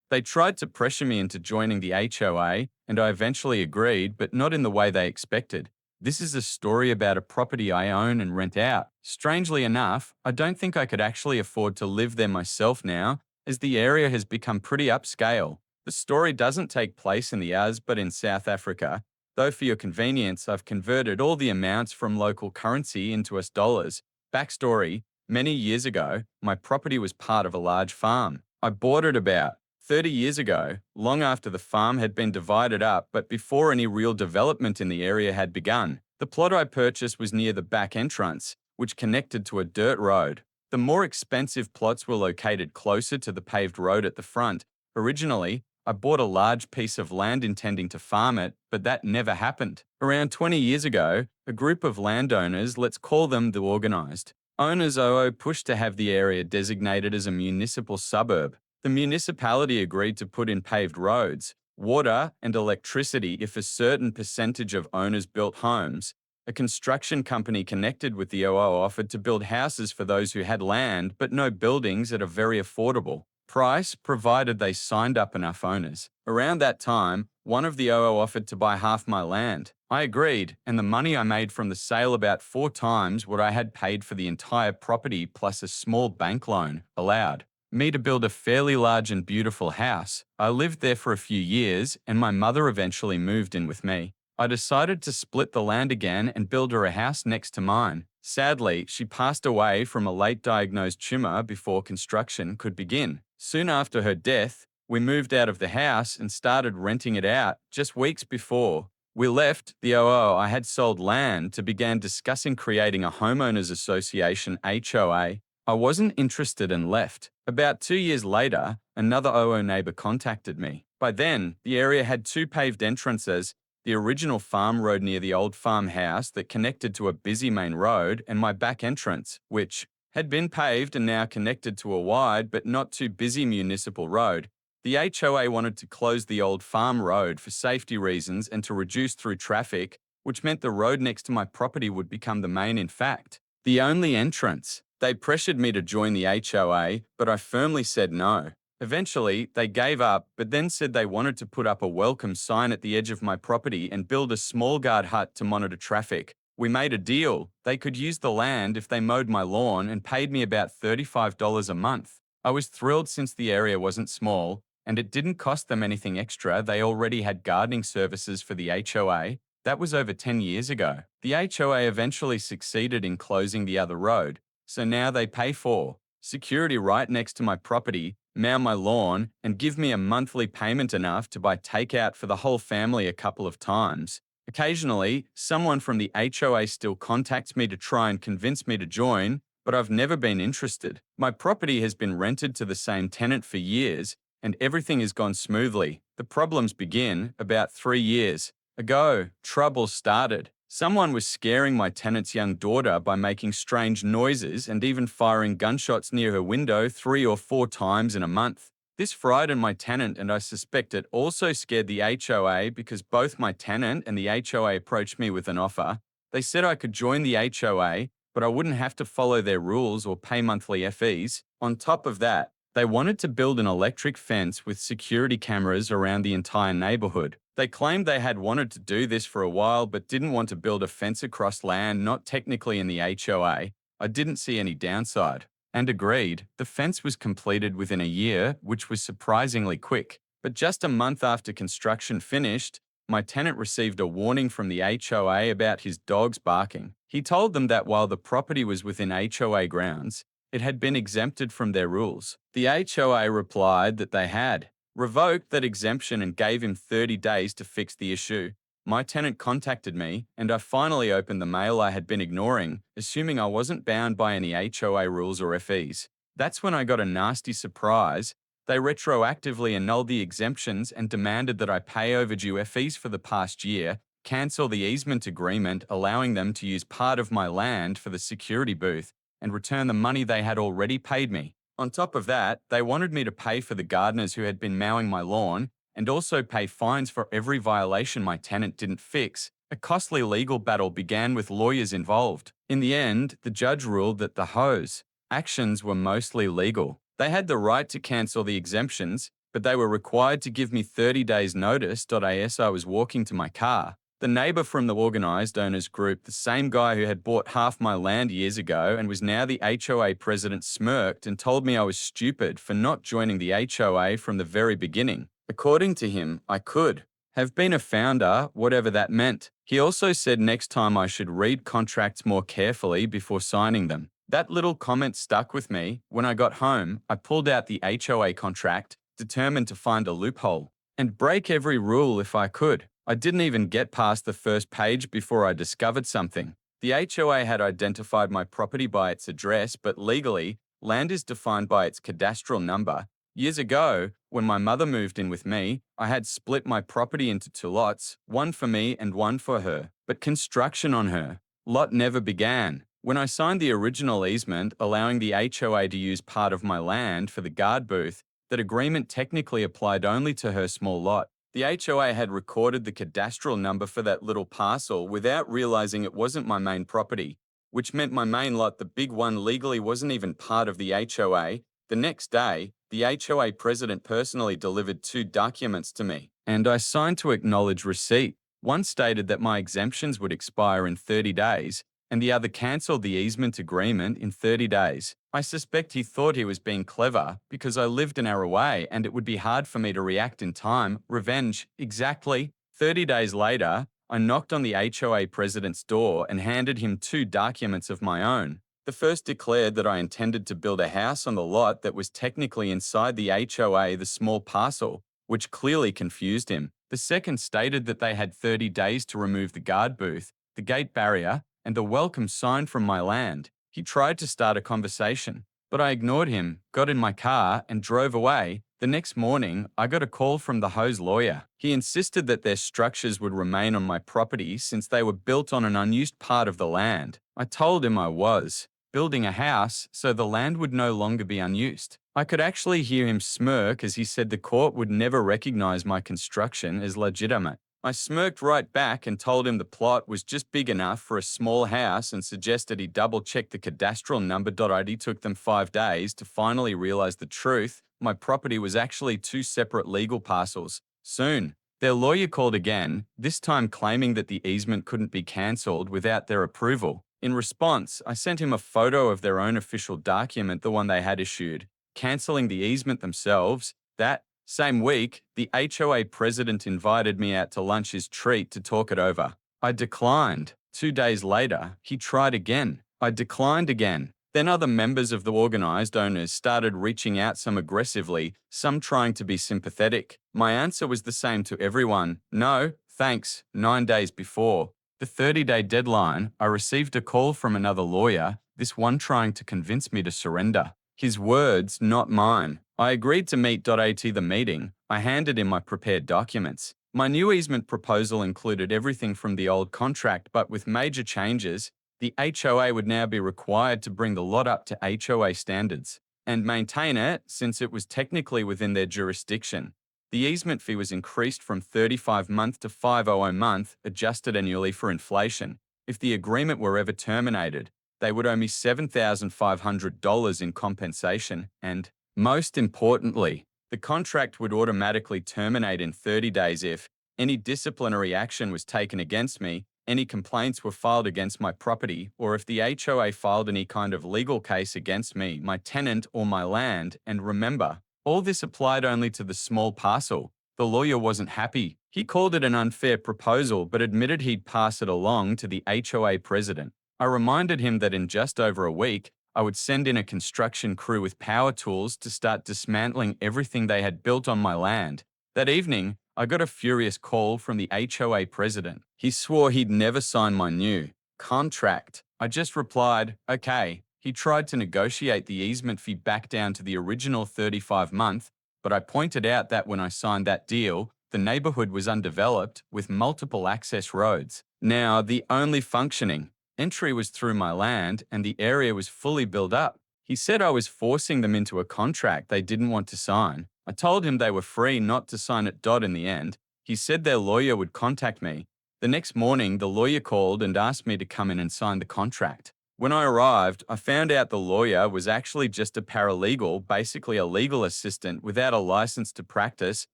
They tried to pressure me into joining the HOA, and I eventually agreed, but not in the way they expected. This is a story about a property I own and rent out. Strangely enough, I don't think I could actually afford to live there myself now, as the area has become pretty upscale. The story doesn't take place in the US but in South Africa, though for your convenience I've converted all the amounts from local currency into US dollars. Backstory: many years ago, my property was part of a large farm. I bought it about 30 years ago, long after the farm had been divided up but before any real development in the area had begun. The plot I purchased was near the back entrance, which connected to a dirt road. The more expensive plots were located closer to the paved road at the front. Originally, I bought a large piece of land intending to farm it, but that never happened. Around 20 years ago, a group of landowners, let's call them the organized owners OO, pushed to have the area designated as a municipal suburb. The municipality agreed to put in paved roads, water, and electricity if a certain percentage of owners built homes. A construction company connected with the OO offered to build houses for those who had land but no buildings at a very affordable price, provided they signed up enough owners. Around that time, one of the OO offered to buy half my land. I agreed, and the money I made from the sale, about 4 times what I had paid for the entire property plus a small bank loan, allowed me to build a fairly large and beautiful house. I lived there for a few years, and my mother eventually moved in with me. I decided to split the land again and build her a house next to mine. Sadly, she passed away from a late diagnosed tumor before construction could begin. Soon after her death, we moved out of the house and started renting it out. Just weeks before we left the OO, I had sold land to begin discussing creating a homeowners association HOA. I wasn't interested and left. About 2 years later, another OO neighbor contacted me. By then, the area had 2 paved entrances: the original farm road near the old farmhouse that connected to a busy main road, and my back entrance, which had been paved and now connected to a wide but not too busy municipal road. The HOA wanted to close the old farm road for safety reasons and to reduce through traffic, which meant the road next to my property would become the main, in fact, the only entrance. They pressured me to join the HOA, but I firmly said no. Eventually, they gave up, but then said they wanted to put up a welcome sign at the edge of my property and build a small guard hut to monitor traffic. We made a deal. They could use the land if they mowed my lawn and paid me about $35 a month. I was thrilled since the area wasn't small, and it didn't cost them anything extra. They already had gardening services for the HOA. That was over 10 years ago. The HOA eventually succeeded in closing the other road, so now they pay for security right next to my property, mow my lawn, and give me a monthly payment enough to buy takeout for the whole family a couple of times. Occasionally, someone from the HOA still contacts me to try and convince me to join, but I've never been interested. My property has been rented to the same tenant for years, and everything has gone smoothly. The problems begin about 3 years ago. Trouble started. Someone was scaring my tenant's young daughter by making strange noises and even firing gunshots near her window 3 or 4 times in a month. This frightened my tenant, and I suspect it also scared the HOA because both my tenant and the HOA approached me with an offer. They said I could join the HOA, but I wouldn't have to follow their rules or pay monthly fees. On top of that, they wanted to build an electric fence with security cameras around the entire neighborhood. They claimed they had wanted to do this for a while but didn't want to build a fence across land not technically in the HOA. I didn't see any downside, and agreed. The fence was completed within a year, which was surprisingly quick. But just a month after construction finished, my tenant received a warning from the HOA about his dogs barking. He told them that while the property was within HOA grounds, it had been exempted from their rules. The HOA replied that they had revoked that exemption and gave him 30 days to fix the issue. My tenant contacted me, and I finally opened the mail I had been ignoring, assuming I wasn't bound by any HOA rules or fees. That's when I got a nasty surprise. They retroactively annulled the exemptions and demanded that I pay overdue fees for the past year, cancel the easement agreement allowing them to use part of my land for the security booth, and return the money they had already paid me. On top of that, they wanted me to pay for the gardeners who had been mowing my lawn, and also pay fines for every violation my tenant didn't fix. A costly legal battle began with lawyers involved. In the end, the judge ruled that the HOA's actions were mostly legal. They had the right to cancel the exemptions, but they were required to give me 30 days notice. As I was walking to my car, the neighbor from the organized owners group, the same guy who had bought half my land years ago and was now the HOA president, smirked and told me I was stupid for not joining the HOA from the very beginning. According to him, I could have been a founder, whatever that meant. He also said next time I should read contracts more carefully before signing them. That little comment stuck with me. When I got home, I pulled out the HOA contract, determined to find a loophole and break every rule if I could. I didn't even get past the first page before I discovered something. The HOA had identified my property by its address, but legally, land is defined by its cadastral number. Years ago, when my mother moved in with me, I had split my property into two lots, one for me and one for her, but construction on her lot never began. When I signed the original easement allowing the HOA to use part of my land for the guard booth, that agreement technically applied only to her small lot. The HOA had recorded the cadastral number for that little parcel without realizing it wasn't my main property, which meant my main lot, the big one, legally wasn't even part of the HOA. The next day, the HOA president personally delivered two documents to me, and I signed to acknowledge receipt. One stated that my exemptions would expire in 30 days, and the other cancelled the easement agreement in 30 days. I suspect he thought he was being clever because I lived an hour away and it would be hard for me to react in time. Revenge, exactly. 30 days later, I knocked on the HOA president's door and handed him two documents of my own. The first declared that I intended to build a house on the lot that was technically inside the HOA, the small parcel, which clearly confused him. The second stated that they had 30 days to remove the guard booth, the gate barrier, and the welcome sign from my land. He tried to start a conversation, but I ignored him, got in my car, and drove away. The next morning, I got a call from the HOA's lawyer. He insisted that their structures would remain on my property since they were built on an unused part of the land. I told him I was building a house, so the land would no longer be unused. I could actually hear him smirk as he said the court would never recognize my construction as legitimate. I smirked right back and told him the plot was just big enough for a small house and suggested he double-check the cadastral number. It took them 5 days to finally realize the truth. My property was actually two separate legal parcels. Soon, their lawyer called again, this time claiming that the easement couldn't be cancelled without their approval. In response, I sent him a photo of their own official document, the one they had issued, cancelling the easement themselves. That same week, the HOA president invited me out to lunch, his treat, to talk it over. I declined. 2 days later, he tried again. I declined again. Then other members of the organized owners started reaching out, some aggressively, some trying to be sympathetic. My answer was the same to everyone: no, thanks. 9 days before the 30-day deadline, I received a call from another lawyer, this one trying to convince me to surrender. His words, not mine. I agreed to meet. At the meeting, I handed him my prepared documents. My new easement proposal included everything from the old contract, but with major changes. The HOA would now be required to bring the lot up to HOA standards and maintain it since it was technically within their jurisdiction. The easement fee was increased from 35 month to 500 month, adjusted annually for inflation. If the agreement were ever terminated, they would owe me $7,500 in compensation, and, most importantly, the contract would automatically terminate in 30 days if any disciplinary action was taken against me, any complaints were filed against my property, or if the HOA filed any kind of legal case against me, my tenant, or my land. And remember, all this applied only to the small parcel. The lawyer wasn't happy. He called it an unfair proposal but admitted he'd pass it along to the HOA president. I reminded him that in just over a week, I would send in a construction crew with power tools to start dismantling everything they had built on my land. That evening, I got a furious call from the HOA president. He swore he'd never sign my new contract. I just replied, okay. He tried to negotiate the easement fee back down to the original 35 month, but I pointed out that when I signed that deal, the neighborhood was undeveloped with multiple access roads. Now, the only functioning entry was through my land and the area was fully built up. He said I was forcing them into a contract they didn't want to sign. I told him they were free not to sign it. In the end, he said their lawyer would contact me. The next morning, the lawyer called and asked me to come in and sign the contract. When I arrived, I found out the lawyer was actually just a paralegal, basically a legal assistant without a license to practice,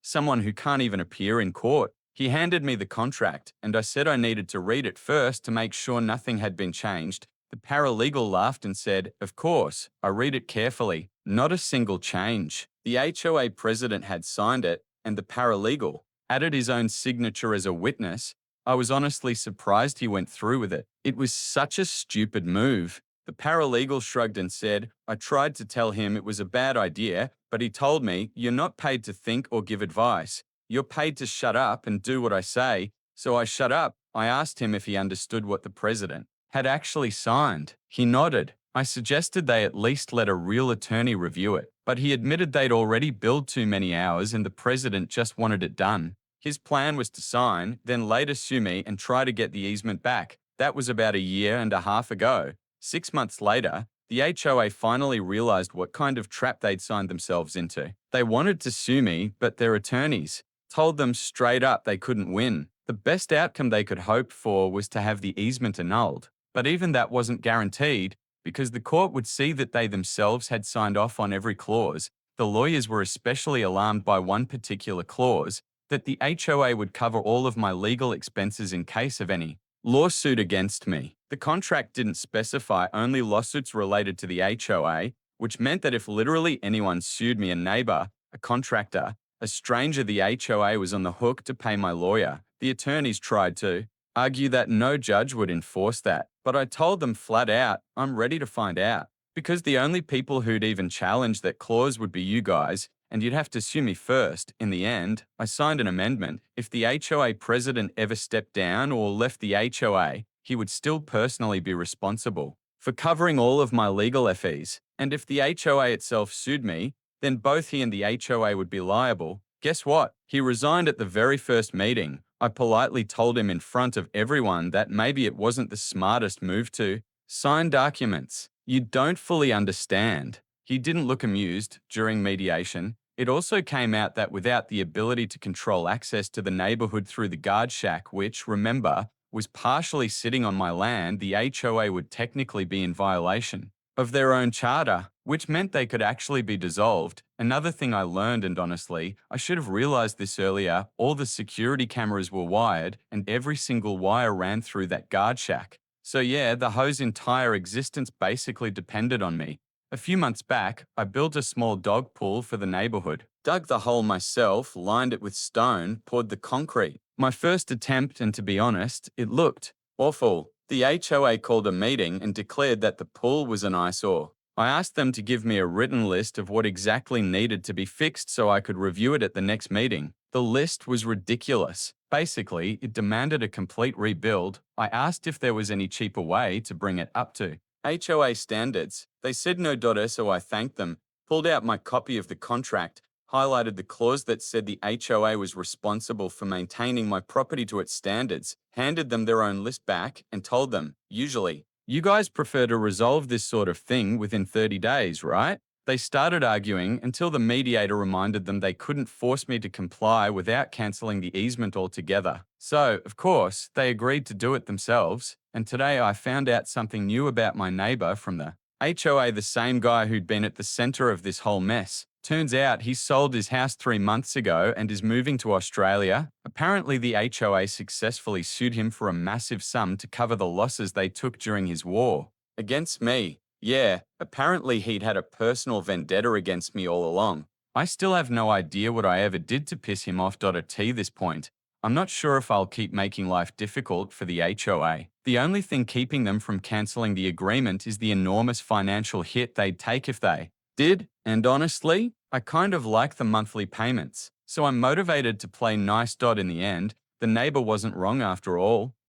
someone who can't even appear in court. He handed me the contract, and I said I needed to read it first to make sure nothing had been changed. The paralegal laughed and said, "Of course, I read it carefully. Not a single change." The HOA president had signed it, and the paralegal added his own signature as a witness. I was honestly surprised he went through with it. It was such a stupid move. The paralegal shrugged and said, "I tried to tell him it was a bad idea, but he told me, 'You're not paid to think or give advice. You're paid to shut up and do what I say.' So I shut up." I asked him if he understood what the president had actually signed. He nodded. I suggested they at least let a real attorney review it, but he admitted they'd already billed too many hours and the president just wanted it done. His plan was to sign, then later sue me and try to get the easement back. That was about a year and a half ago. 6 months later, the HOA finally realized what kind of trap they'd signed themselves into. They wanted to sue me, but their attorneys told them straight up they couldn't win. The best outcome they could hope for was to have the easement annulled. But even that wasn't guaranteed because the court would see that they themselves had signed off on every clause. The lawyers were especially alarmed by one particular clause, that the HOA would cover all of my legal expenses in case of any lawsuit against me. The contract didn't specify only lawsuits related to the HOA, which meant that if literally anyone sued me, a neighbor, a contractor, a stranger, the HOA was on the hook to pay my lawyer. The attorneys tried to argue that no judge would enforce that, but I told them flat out, I'm ready to find out. Because the only people who'd even challenge that clause would be you guys, and you'd have to sue me first. In the end, I signed an amendment. If the HOA president ever stepped down or left the HOA, he would still personally be responsible for covering all of my legal fees. And if the HOA itself sued me, then both he and the HOA would be liable. Guess what? He resigned at the very first meeting. I politely told him in front of everyone that maybe it wasn't the smartest move to sign documents you don't fully understand. He didn't look amused during mediation. It also came out that without the ability to control access to the neighborhood through the guard shack, which, remember, was partially sitting on my land, the HOA would technically be in violation of their own charter, which meant they could actually be dissolved. Another thing I learned, and honestly, I should have realized this earlier, all the security cameras were wired and every single wire ran through that guard shack. So yeah, the hoe's entire existence basically depended on me. A few months back, I built a small dog pool for the neighborhood, dug the hole myself, lined it with stone, poured the concrete. My first attempt, and to be honest, it looked awful. The HOA called a meeting and declared that the pool was an eyesore. I asked them to give me a written list of what exactly needed to be fixed so I could review it at the next meeting. The list was ridiculous. Basically, it demanded a complete rebuild. I asked if there was any cheaper way to bring it up to HOA standards. They said no. So I thanked them, pulled out my copy of the contract, highlighted the clause that said the HOA was responsible for maintaining my property to its standards, handed them their own list back, and told them, usually, you guys prefer to resolve this sort of thing within 30 days, right? They started arguing until the mediator reminded them they couldn't force me to comply without cancelling the easement altogether. So, of course, they agreed to do it themselves, and today I found out something new about my neighbour from the HOA, the same guy who'd been at the centre of this whole mess. Turns out he sold his house 3 months ago and is moving to Australia. Apparently the HOA successfully sued him for a massive sum to cover the losses they took during his war against me. Yeah, apparently he'd had a personal vendetta against me all along. I still have no idea what I ever did to piss him off. At this point, I'm not sure if I'll keep making life difficult for the HOA. The only thing keeping them from cancelling the agreement is the enormous financial hit they'd take if they did, and honestly, I kind of like the monthly payments, so I'm motivated to play nice. In the end, the neighbor wasn't wrong after all.